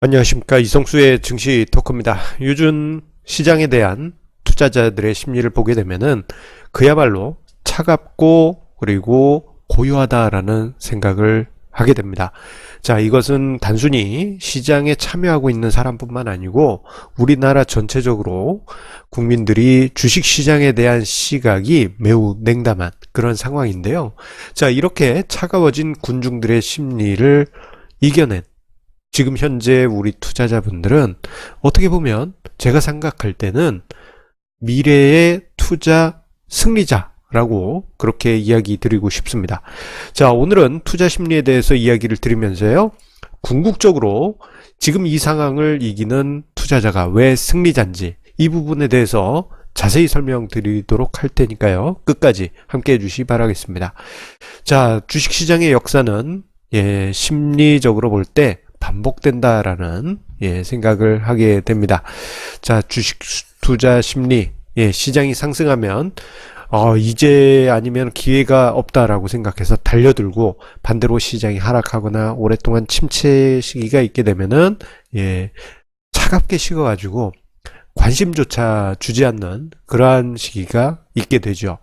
안녕하십니까, 이성수의 증시 토크입니다. 요즘 시장에 대한 투자자들의 심리를 보게 되면은 그야말로 차갑고 그리고 고요하다라는 생각을 하게 됩니다. 자, 이것은 단순히 시장에 참여하고 있는 사람뿐만 아니고 우리나라 전체적으로 국민들이 주식 시장에 대한 시각이 매우 냉담한 그런 상황인데요. 자, 이렇게 차가워진 군중들의 심리를 이겨낸 지금 현재 우리 투자자분들은 어떻게 보면 제가 생각할 때는 미래의 투자 승리자라고 그렇게 이야기 드리고 싶습니다. 자, 오늘은 투자 심리에 대해서 이야기를 드리면서요, 궁극적으로 지금 이 상황을 이기는 투자자가 왜 승리자인지 이 부분에 대해서 자세히 설명드리도록 할 테니까요, 끝까지 함께 해주시기 바라겠습니다. 자, 주식시장의 역사는 심리적으로 볼 때 반복된다라는 생각을 하게 됩니다. 자, 주식 투자 심리, 시장이 상승하면 이제 아니면 기회가 없다라고 생각해서 달려들고, 반대로 시장이 하락하거나 오랫동안 침체 시기가 있게 되면은 차갑게 식어가지고 관심조차 주지 않는 그러한 시기가 있게 되죠.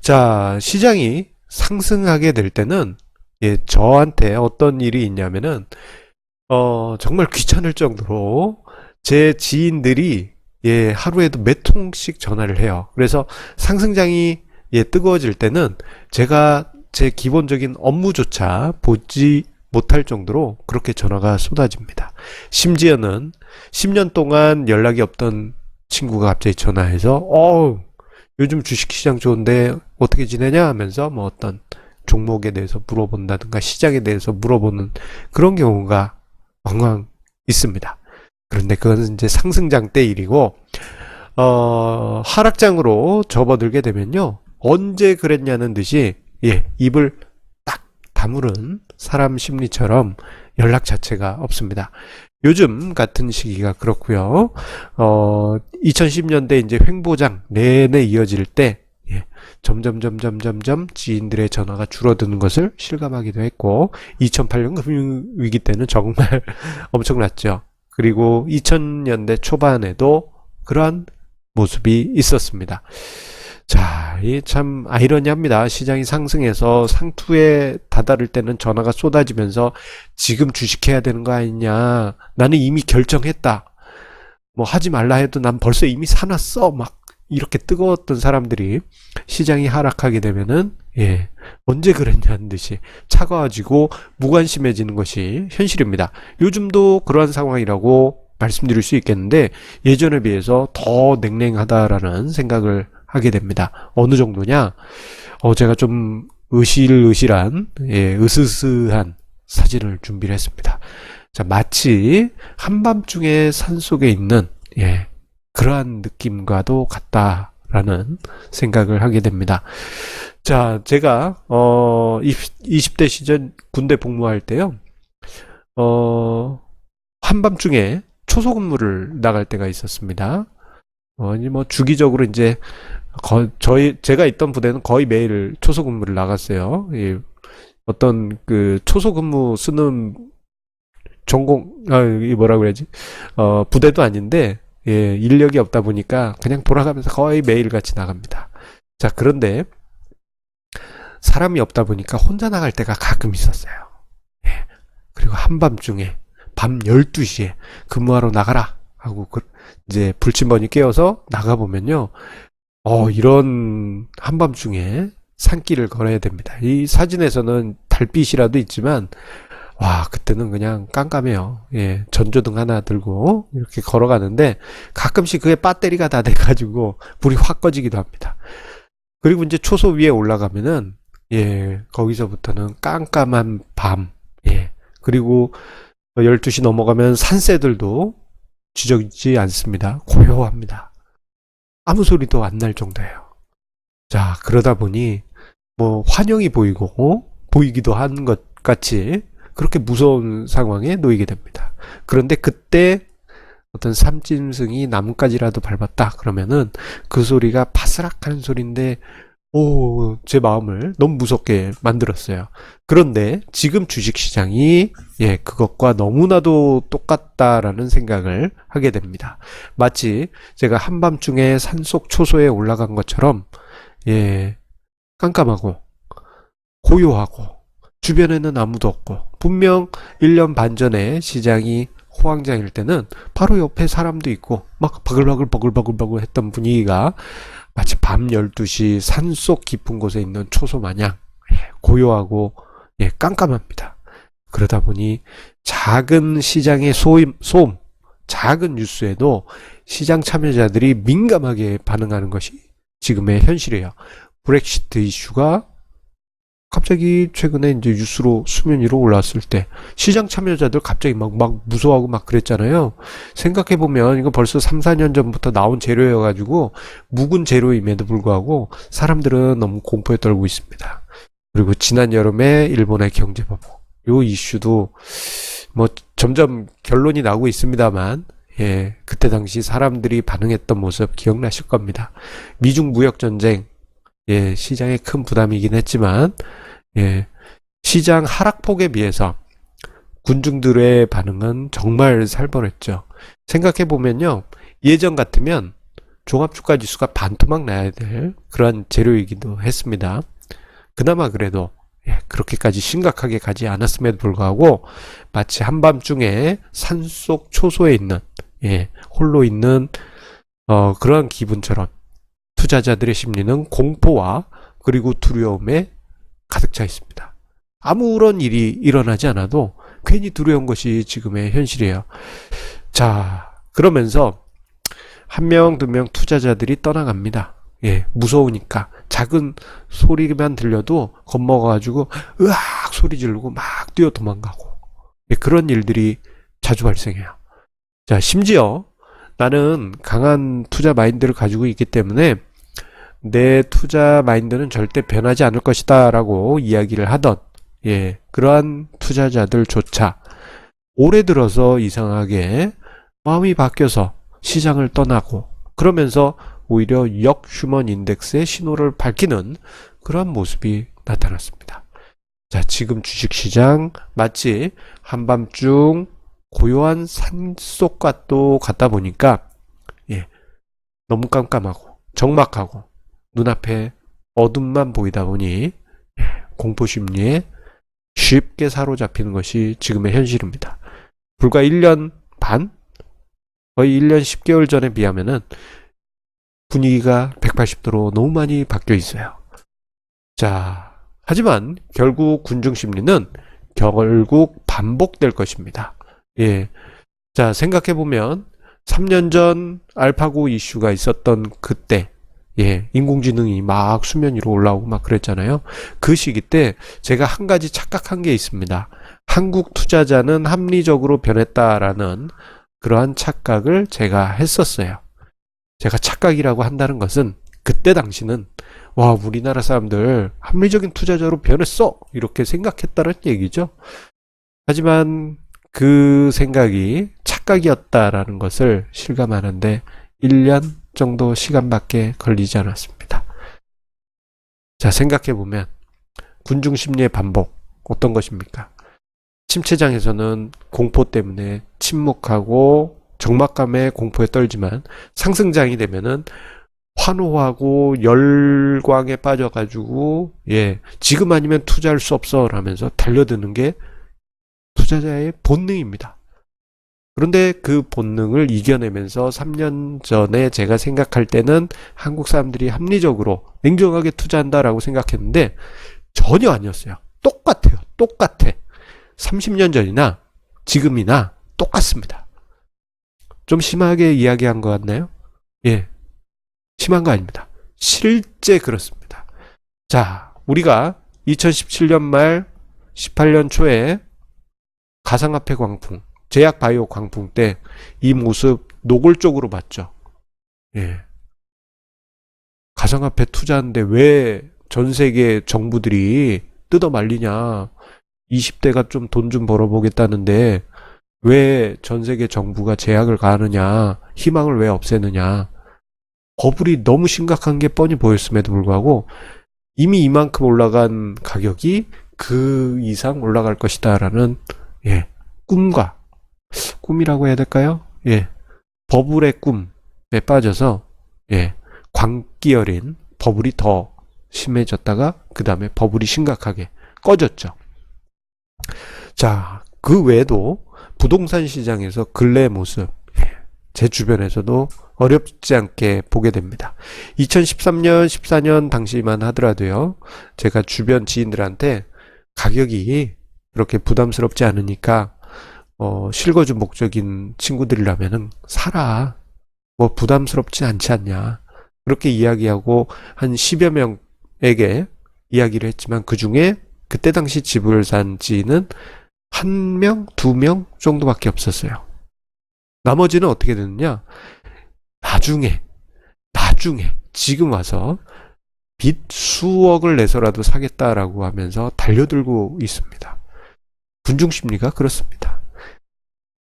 자, 시장이 상승하게 될 때는 저한테 어떤 일이 있냐면은 정말 귀찮을 정도로 제 지인들이 하루에도 몇 통씩 전화를 해요. 그래서 상승장이 뜨거워질 때는 제가 제 기본적인 업무조차 보지 못할 정도로 그렇게 전화가 쏟아집니다. 심지어는 10년 동안 연락이 없던 친구가 갑자기 전화해서 요즘 주식시장 좋은데 어떻게 지내냐 하면서 뭐 어떤 종목에 대해서 물어본다든가 시장에 대해서 물어보는 그런 경우가 왕왕 있습니다. 그런데 그것은 이제 상승장 때 일이고, 하락장으로 접어들게 되면요, 언제 그랬냐는 듯이 입을 딱 다무는 사람 심리처럼 연락 자체가 없습니다. 요즘 같은 시기가 그렇고요. 2010년대 이제 횡보장 내내 이어질 때 점점 지인들의 전화가 줄어드는 것을 실감하기도 했고, 2008년 금융위기 때는 정말 엄청났죠. 그리고 2000년대 초반에도 그러한 모습이 있었습니다. 자, 이 참 아이러니합니다. 시장이 상승해서 상투에 다다를 때는 전화가 쏟아지면서 지금 주식해야 되는 거 아니냐, 나는 이미 결정했다, 뭐 하지 말라 해도 난 벌써 이미 사놨어, 막 이렇게 뜨거웠던 사람들이 시장이 하락하게 되면은 언제 그랬냐는 듯이 차가워지고 무관심해지는 것이 현실입니다. 요즘도 그러한 상황이라고 말씀드릴 수 있겠는데, 예전에 비해서 더 냉랭하다라는 생각을 하게 됩니다. 어느 정도냐? 제가 좀 으실으실한 으스스한 사진을 준비를 했습니다. 자, 마치 한밤중에 산속에 있는 그러한 느낌과도 같다라는 생각을 하게 됩니다. 자, 제가 20대 시절 군대 복무할 때요, 한밤중에 초소근무를 나갈 때가 있었습니다. 뭐 주기적으로 이제 제가 있던 부대는 거의 매일 초소근무를 나갔어요. 어떤 그 초소근무 쓰는 이게 뭐라 그래야지? 부대도 아닌데, 인력이 없다 보니까 그냥 돌아가면서 거의 매일같이 나갑니다. 자, 그런데 사람이 없다 보니까 혼자 나갈 때가 가끔 있었어요. 그리고 한밤중에 밤 12시에 근무하러 나가라 하고 이제 불침번이 깨어서 나가보면요, 이런 한밤중에 산길을 걸어야 됩니다. 이 사진에서는 달빛이라도 있지만, 와, 그때는 그냥 깜깜해요. 전조등 하나 들고 이렇게 걸어가는데 가끔씩 그게 배터리가 다 돼가지고 불이 확 꺼지기도 합니다. 그리고 이제 초소 위에 올라가면은 거기서부터는 깜깜한 밤, 그리고 12시 넘어가면 산새들도 지저귀지 않습니다. 고요합니다. 아무 소리도 안 날 정도예요. 자, 그러다 보니 뭐 환영이 보이기도 한 것 같이 그렇게 무서운 상황에 놓이게 됩니다. 그런데 그때 어떤 삼짐승이 나뭇가지라도 밟았다 그러면은 그 소리가 바스락하는 소리인데 제 마음을 너무 무섭게 만들었어요. 그런데 지금 주식시장이 그것과 너무나도 똑같다라는 생각을 하게 됩니다. 마치 제가 한밤중에 산속 초소에 올라간 것처럼 깜깜하고 고요하고 주변에는 아무도 없고 분명 1년 반 전에 시장이 호황장일 때는 바로 옆에 사람도 있고 막 바글바글 했던 분위기가 마치 밤 12시 산속 깊은 곳에 있는 초소 마냥 고요하고 깜깜합니다. 그러다 보니 작은 시장의 소음, 작은 뉴스에도 시장 참여자들이 민감하게 반응하는 것이 지금의 현실이에요. 브렉시트 이슈가 갑자기 최근에 이제 뉴스로 수면 위로 올라왔을 때 시장 참여자들 갑자기 막 무서워하고 막 그랬잖아요. 생각해보면 이거 벌써 3, 4년 전부터 나온 재료여가지고 묵은 재료임에도 불구하고 사람들은 너무 공포에 떨고 있습니다. 그리고 지난 여름에 일본의 경제보복 요 이슈도 뭐 점점 결론이 나오고 있습니다만 그때 당시 사람들이 반응했던 모습 기억나실 겁니다. 미중 무역전쟁 시장에 큰 부담이긴 했지만 시장 하락폭에 비해서 군중들의 반응은 정말 살벌했죠. 생각해보면요. 예전 같으면 종합주가 지수가 반토막 나야 될 그런 재료이기도 했습니다. 그나마 그래도 그렇게까지 심각하게 가지 않았음에도 불구하고 마치 한밤중에 산속 초소에 있는 홀로 있는 그러한 기분처럼 투자자들의 심리는 공포와 그리고 두려움에 가득 차 있습니다. 아무런 일이 일어나지 않아도 괜히 두려운 것이 지금의 현실이에요. 자, 그러면서 한 명, 두 명 투자자들이 떠나갑니다. 무서우니까 작은 소리만 들려도 겁먹어가지고 으악 소리 지르고 막 뛰어 도망가고 그런 일들이 자주 발생해요. 자, 심지어 나는 강한 투자 마인드를 가지고 있기 때문에 내 투자 마인드는 절대 변하지 않을 것이다 라고 이야기를 하던 그러한 투자자들조차 올해 들어서 이상하게 마음이 바뀌어서 시장을 떠나고 그러면서 오히려 역휴먼 인덱스의 신호를 밝히는 그러한 모습이 나타났습니다. 자, 지금 주식시장 마치 한밤중 고요한 산속과 또 같다 보니까 너무 깜깜하고 적막하고 눈앞에 어둠만 보이다 보니 공포심리에 쉽게 사로잡히는 것이 지금의 현실입니다. 불과 1년 반? 거의 1년 10개월 전에 비하면은 분위기가 180도로 너무 많이 바뀌어 있어요. 자, 하지만 결국 군중심리는 결국 반복될 것입니다. 자, 생각해보면 3년 전 알파고 이슈가 있었던 그때 인공지능이 막 수면 위로 올라오고 막 그랬잖아요. 그 시기 때 제가 한 가지 착각한 게 있습니다. 한국 투자자는 합리적으로 변했다라는 그러한 착각을 제가 했었어요. 제가 착각이라고 한다는 것은 그때 당시는 와, 우리나라 사람들 합리적인 투자자로 변했어 이렇게 생각했다는 얘기죠. 하지만 그 생각이 착각이었다라는 것을 실감하는데 1년 정도 시간밖에 걸리지 않았습니다. 자, 생각해보면 군중심리의 반복 어떤 것입니까? 침체장에서는 공포 때문에 침묵하고 적막감에 공포에 떨지만 상승장이 되면은 환호하고 열광에 빠져가지고 지금 아니면 투자할 수 없어 라면서 달려드는 게 투자자의 본능입니다. 그런데 그 본능을 이겨내면서 3년 전에 제가 생각할 때는 한국 사람들이 합리적으로 냉정하게 투자한다라고 생각했는데 전혀 아니었어요. 똑같아요. 똑같아. 30년 전이나 지금이나 똑같습니다. 좀 심하게 이야기한 것 같나요? 심한 거 아닙니다. 실제 그렇습니다. 자, 우리가 2017년 말 18년 초에 가상화폐 광풍, 제약 바이오 광풍 때 이 모습 노골적으로 봤죠. 가상화폐 투자하는데 왜 전 세계 정부들이 뜯어 말리냐. 20대가 좀 돈 좀 벌어보겠다는데 왜 전 세계 정부가 제약을 가하느냐. 희망을 왜 없애느냐. 버블이 너무 심각한 게 뻔히 보였음에도 불구하고 이미 이만큼 올라간 가격이 그 이상 올라갈 것이다라는 예, 꿈이라고 해야 될까요? 예, 버블의 꿈에 빠져서 예, 광기 어린 버블이 더 심해졌다가 그 다음에 버블이 심각하게 꺼졌죠. 자, 그 외에도 부동산 시장에서 근래의 모습 제 주변에서도 어렵지 않게 보게 됩니다. 2013년, 14년 당시만 하더라도요. 제가 주변 지인들한테 가격이 그렇게 부담스럽지 않으니까 실거주 목적인 친구들이라면은 사라. 뭐 부담스럽지 않지 않냐. 그렇게 이야기하고 한 10여 명에게 이야기를 했지만 그 중에 그때 당시 집을 산 지인은 1명, 2명 정도밖에 없었어요. 나머지는 어떻게 됐느냐? 나중에 지금 와서 빚 수억을 내서라도 사겠다라고 하면서 달려들고 있습니다. 군중심리가 그렇습니다.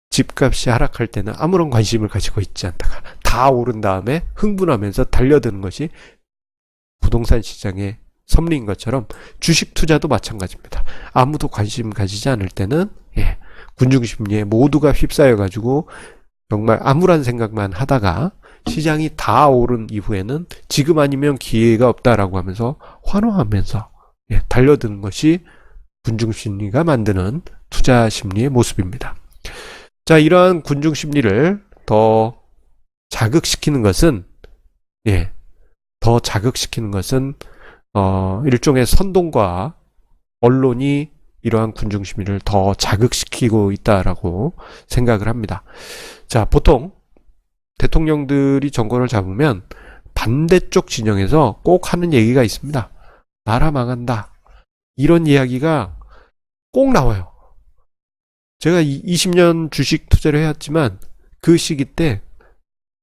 집값이 하락할 때는 아무런 관심을 가지고 있지 않다가 다 오른 다음에 흥분하면서 달려드는 것이 부동산 시장의 섭리인 것처럼 주식 투자도 마찬가지입니다. 아무도 관심 가지지 않을 때는 예, 군중심리에 모두가 휩싸여 가지고 정말 암울한 생각만 하다가 시장이 다 오른 이후에는 지금 아니면 기회가 없다라고 하면서 환호하면서 예, 달려드는 것이 군중심리가 만드는 투자심리의 모습입니다. 자, 이러한 군중심리를 더 자극시키는 것은 예, 더 자극시키는 것은 일종의 선동과 언론이 이러한 군중심리를 더 자극시키고 있다라고 생각을 합니다. 자, 보통 대통령들이 정권을 잡으면 반대쪽 진영에서 꼭 하는 얘기가 있습니다. 나라 망한다. 이런 이야기가 꼭 나와요. 제가 20년 주식 투자를 해왔지만 그 시기 때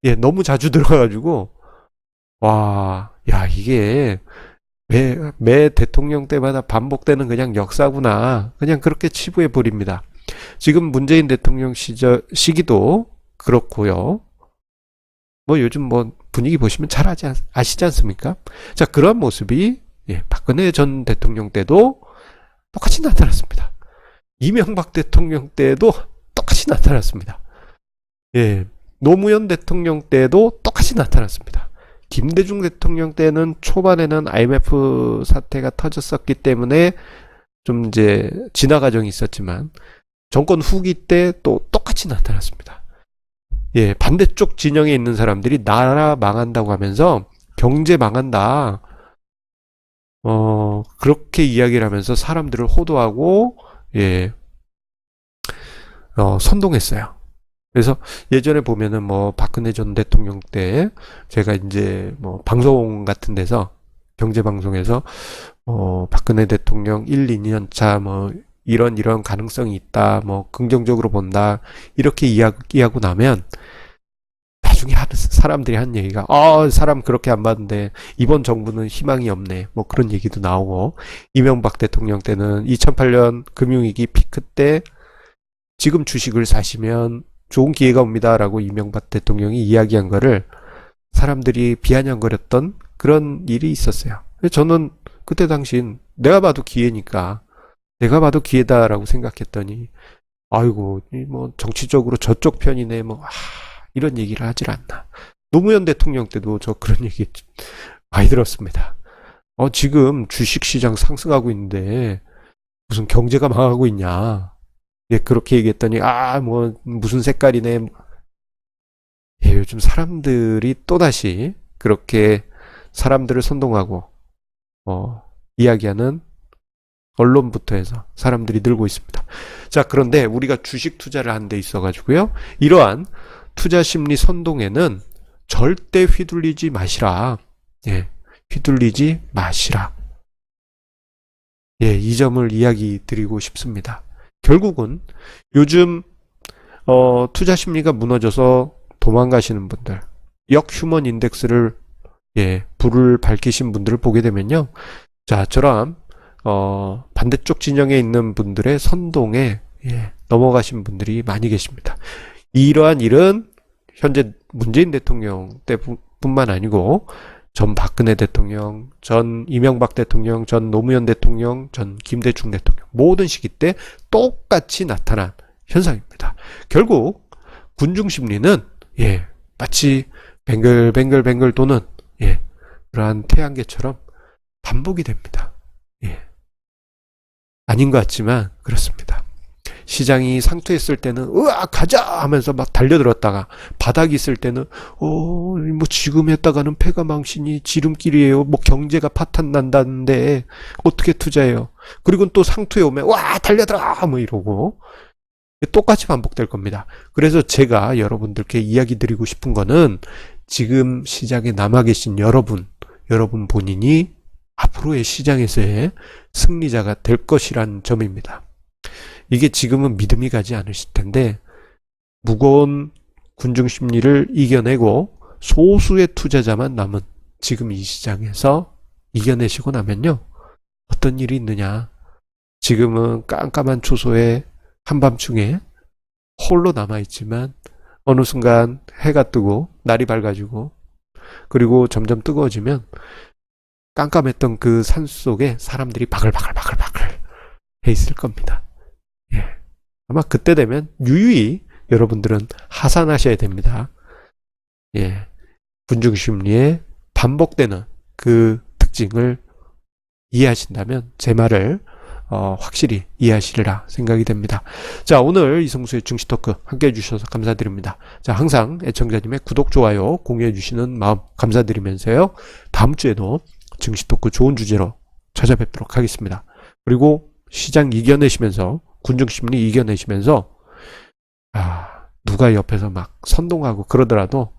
예, 너무 자주 들어가가지고 와, 야, 이게 매 대통령 때마다 반복되는 그냥 역사구나. 그냥 그렇게 치부해 버립니다. 지금 문재인 대통령 시기도 그렇고요. 뭐 요즘 뭐 분위기 보시면 잘 아시지 않습니까? 자, 그런 모습이 예, 박근혜 전 대통령 때도 똑같이 나타났습니다. 이명박 대통령 때도 똑같이 나타났습니다. 예, 노무현 대통령 때도 똑같이 나타났습니다. 김대중 대통령 때는 초반에는 IMF 사태가 터졌었기 때문에 좀 이제 진화 과정이 있었지만 정권 후기 때 또 똑같이 나타났습니다. 예, 반대쪽 진영에 있는 사람들이 나라 망한다고 하면서 경제 망한다. 그렇게 이야기를 하면서 사람들을 호도하고 예, 선동했어요. 그래서 예전에 보면은 뭐 박근혜 전 대통령 때 제가 이제 뭐 방송 같은 데서 경제 방송에서 박근혜 대통령 1, 2년 차 뭐 이런 가능성이 있다. 뭐 긍정적으로 본다. 이렇게 이야기하고 나면 나중에 사람들이 하는 얘기가 사람 그렇게 안 봤는데 이번 정부는 희망이 없네. 뭐 그런 얘기도 나오고 이명박 대통령 때는 2008년 금융위기 피크 때 지금 주식을 사시면 좋은 기회가 옵니다라고 이명박 대통령이 이야기한 거를 사람들이 비아냥거렸던 그런 일이 있었어요. 저는 그때 당시엔 내가 봐도 기회니까 내가 봐도 기회다라고 생각했더니 아이고 뭐 정치적으로 저쪽 편이네 뭐 이런 얘기를 하질 않나. 노무현 대통령 때도 저 그런 얘기 많이 들었습니다. 지금 주식시장 상승하고 있는데 무슨 경제가 망하고 있냐. 예, 그렇게 얘기했더니 뭐 무슨 색깔이네. 예, 요즘 사람들이 또다시 그렇게 사람들을 선동하고 이야기하는 언론부터 해서 사람들이 늘고 있습니다. 자, 그런데 우리가 주식 투자를 한 데 있어 가지고요. 이러한 투자 심리 선동에는 절대 휘둘리지 마시라. 예, 휘둘리지 마시라. 예, 이 점을 이야기 드리고 싶습니다. 결국은 요즘 투자 심리가 무너져서 도망가시는 분들, 역휴먼 인덱스를 예, 불을 밝히신 분들을 보게 되면요. 자, 저런 반대쪽 진영에 있는 분들의 선동에 예, 넘어가신 분들이 많이 계십니다. 이러한 일은 현재 문재인 대통령 때뿐만 아니고 전 박근혜 대통령, 전 이명박 대통령, 전 노무현 대통령, 전 김대중 대통령 모든 시기 때 똑같이 나타난 현상입니다. 결국 군중 심리는 마치 뱅글뱅글 도는 그러한 태양계처럼 반복이 됩니다. 아닌 것 같지만 그렇습니다. 시장이 상투했을 때는 으악 가자 하면서 막 달려들었다가 바닥이 있을 때는 뭐 지금 했다가는 패가 망신이 지름길이에요. 뭐 경제가 파탄 난다는데 어떻게 투자해요. 그리고 또 상투에 오면 와 달려들어 뭐 이러고 똑같이 반복될 겁니다. 그래서 제가 여러분들께 이야기 드리고 싶은 거는 지금 시장에 남아 계신 여러분 본인이 앞으로의 시장에서의 승리자가 될 것이란 점입니다. 이게 지금은 믿음이 가지 않으실 텐데 무거운 군중 심리를 이겨내고 소수의 투자자만 남은 지금 이 시장에서 이겨내시고 나면요. 어떤 일이 있느냐. 지금은 깜깜한 초소에 한밤중에 홀로 남아있지만 어느 순간 해가 뜨고 날이 밝아지고 그리고 점점 뜨거워지면 깜깜했던 그 산속에 사람들이 바글바글 해 있을 겁니다. 아마 그때 되면 유유히 여러분들은 하산하셔야 됩니다. 군중심리의 반복되는 그 특징을 이해하신다면 제 말을 확실히 이해하시리라 생각이 됩니다. 자, 오늘 이성수의 증시토크 함께 해주셔서 감사드립니다. 자, 항상 애청자님의 구독, 좋아요, 공유해주시는 마음 감사드리면서요. 다음 주에도 증시토크 좋은 주제로 찾아뵙도록 하겠습니다. 그리고 시장 이겨내시면서 군중심리 이겨내시면서 누가 옆에서 막 선동하고 그러더라도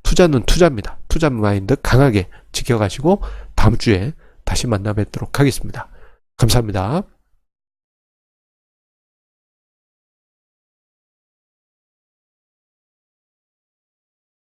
투자는 투자입니다. 투자 마인드 강하게 지켜가시고 다음 주에 다시 만나 뵙도록 하겠습니다. 감사합니다.